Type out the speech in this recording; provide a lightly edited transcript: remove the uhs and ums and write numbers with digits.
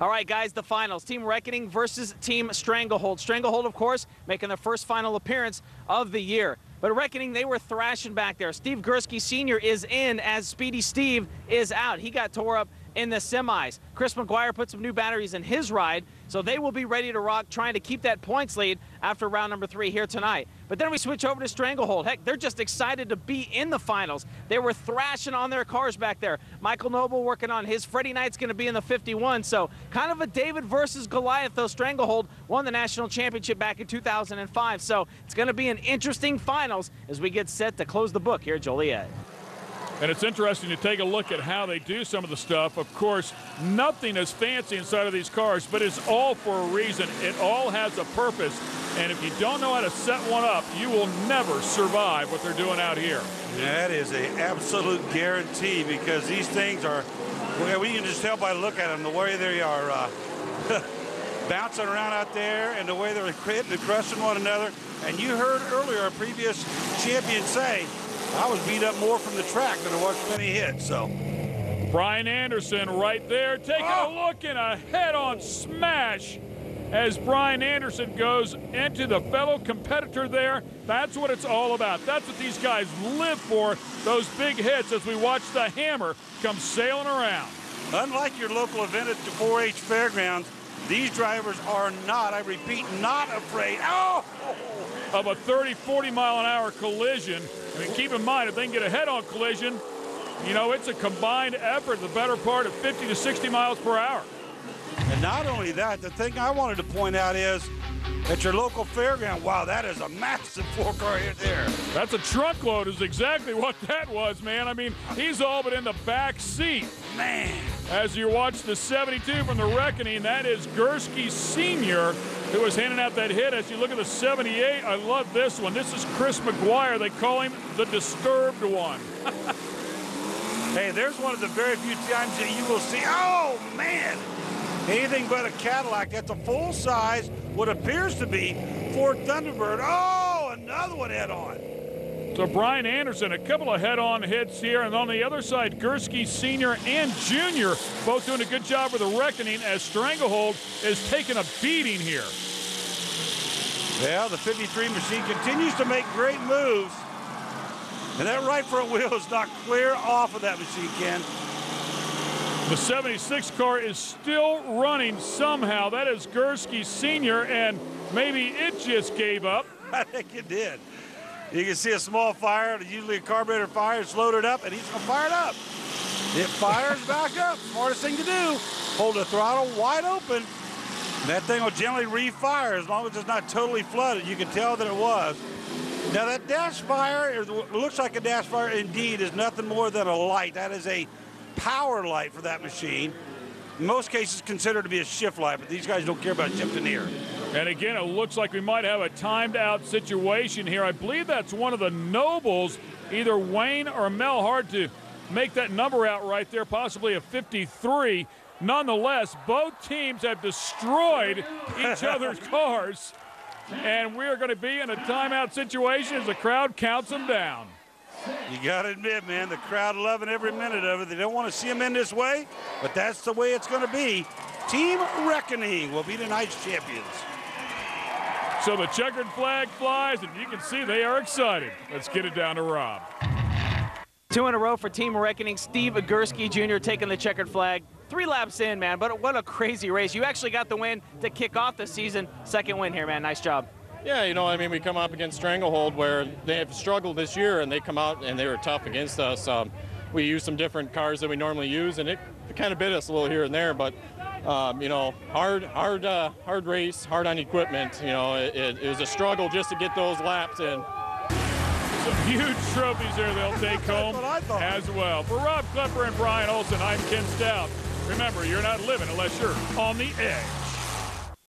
All right, guys, the finals. Team Reckoning versus Team Stranglehold. Stranglehold, of course, making their first final appearance of the year. But Reckoning, they were thrashing back there. Steve Gursky Sr. is in as Speedy Steve is out. He got tore up in the semis. Chris McGuire put some new batteries in his ride, so they will be ready to rock, trying to keep that points lead after round number 3 here tonight. But then we switch over to Stranglehold. Heck, they're just excited to be in the finals. They were thrashing on their cars back there. Michael Noble working on his. Freddie Knight's going to be in the 51, so kind of a David versus Goliath, though. Stranglehold won the national championship back in 2005, so it's going to be an interesting finals as we get set to close the book here at Joliet. And it's interesting to take a look at how they do some of the stuff. Of course, nothing is fancy inside of these cars, but it's all for a reason. It all has a purpose. And if you don't know how to set one up, you will never survive what they're doing out here. That is an absolute guarantee, because these things are, well, we can just tell by the look at them, the way they are bouncing around out there and the way they're hitting and crushing one another. And you heard earlier our previous champion say, I was beat up more from the track than I was from any hit. So Brian Anderson right there taking a look and a head-on smash as Brian Anderson goes into the fellow competitor there. That's what it's all about. That's what these guys live for, those big hits as we watch the hammer come sailing around. Unlike your local event at the 4-H Fairgrounds, these drivers are not, I repeat, not afraid of a 30, 40-mile-an-hour collision. I mean, keep in mind, if they can get a head-on collision, you know, it's a combined effort, the better part of 50 to 60 miles per hour. And not only that, the thing I wanted to point out is at your local fairground, wow, that is a massive 4-car hit there. That's a trunk load is exactly what that was, man. I mean, he's all but in the back seat. Man. As you watch the 72 from the Reckoning, that is Gursky Sr. who was handing out that hit. As you look at the 78, I love this one. This is Chris McGuire. They call him the disturbed one. Hey, there's one of the very few times that you will see, oh, man, anything but a Cadillac. That's a full-size, what appears to be Ford Thunderbird. Oh, another one head-on. So Brian Anderson, a couple of head-on hits here, and on the other side, Gursky Sr. and Jr. both doing a good job with the Reckoning as Stranglehold is taking a beating here. Yeah, the 53 machine continues to make great moves. And that right front wheel is not clear off of that machine, Ken. The 76 car is still running somehow. That is Gursky Sr., and maybe it just gave up. I think it did. You can see a small fire, usually a carburetor fire, it's loaded up, and he's gonna fire it up. It fires back up. Smartest thing to do, hold the throttle wide open. That thing will generally refire as long as it's not totally flooded. You can tell that it was. Now that dash fire, it looks like a dash fire indeed, is nothing more than a light. That is a power light for that machine. In most cases considered to be a shift light, but these guys don't care about shifting here. And again, it looks like we might have a timed out situation here. I believe that's one of the Nobles, either Wayne or Mel. Hard to make that number out right there, possibly a 53. Nonetheless, both teams have destroyed each other's cars. And we're going to be in a timeout situation as the crowd counts them down. You got to admit, man, the crowd loving every minute of it. They don't want to see them in this way, but that's the way it's going to be. Team Reckoning will be tonight's champions. So the checkered flag flies, and you can see they are excited. Let's get it down to Rob. 2 in a row for Team Reckoning. Steve Gursky Jr. taking the checkered flag. 3 laps in, man, but what a crazy race. You actually got the win to kick off the season. Second win here, man. Nice job. Yeah, you know, I mean, we come up against Stranglehold where they have struggled this year, and they come out and they were tough against us. We used some different cars than we normally use, and it kind of bit us a little here and there, but you know, hard race, hard on equipment. You know, it was a struggle just to get those laps in. Some huge trophies there they'll take home as well. For Rob Klepper and Brian Olson, I'm Ken Stout. Remember, you're not living unless you're on the edge.